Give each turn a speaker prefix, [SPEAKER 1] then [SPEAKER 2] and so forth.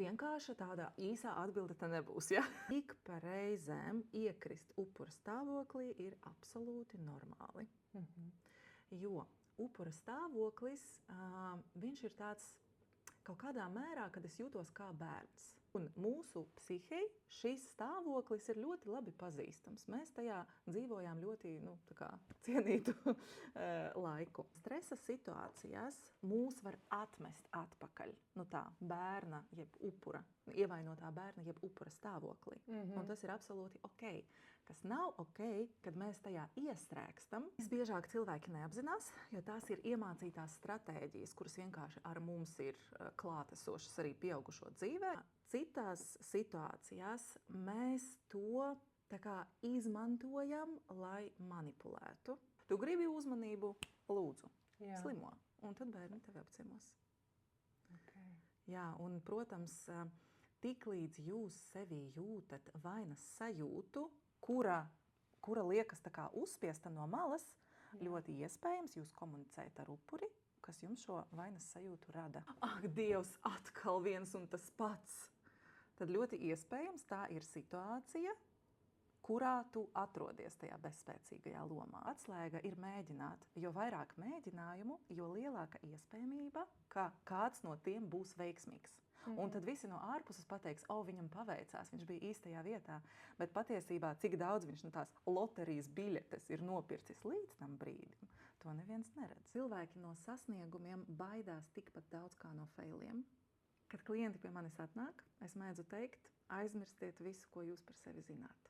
[SPEAKER 1] Vienkārši tāda īsā atbilde te nebūs, ja? Ik pa reizēm iekrist upura stāvoklī ir absolūti normāli. Jo upura stāvoklis, viņš ir tāds kaut kādā mērā, kad es jūtos kā bērns. Un mūsu psihei šis stāvoklis ir ļoti labi pazīstams. Mēs tajā dzīvojām ļoti cienītu laiku. Stresa situācijās mūs var atmest atpakaļ tā bērna jeb upura, ievainotā bērna jeb upura stāvoklī. Un tas ir absolūti ok. Kas nav ok, kad mēs tajā iestrēgstam. Visbiežāk cilvēki neapzinās, jo tās ir iemācītās stratēģijas, kuras vienkārši ar mums ir klātesošas arī pieaugušo dzīvē. Citās situācijās mēs to izmantojam, lai manipulētu. Tu gribi uzmanību, lūdzu, slimo, un tad bērni tevi apciemos.
[SPEAKER 2] Okay.
[SPEAKER 1] Jā, un, protams, tiklīdz jūs sevī jūtat vainas sajūtu, kura liekas uzspiesta no malas, ļoti iespējams jūs komunicējat ar upuri, kas jums šo vainas sajūtu rada. Ak, Dievs, atkal viens un tas pats! Tad ļoti iespējams tā ir situācija, kurā tu atrodies tajā bezspēcīgajā lomā. Atslēga ir mēģināt, jo vairāk mēģinājumu, jo lielāka iespējamība, ka kāds no tiem būs veiksmīgs. Un tad visi no ārpuses pateiks, viņam paveicās, viņš bija īstajā vietā, bet patiesībā cik daudz viņš no tās loterijas biļetes ir nopircis līdz tam brīdim, to neviens neredz. Cilvēki no sasniegumiem baidās tikpat daudz kā no feiliem. Kad klienti pie manis atnāk, es mēdzu teikt, aizmirstiet visu, ko jūs par sevi zināt.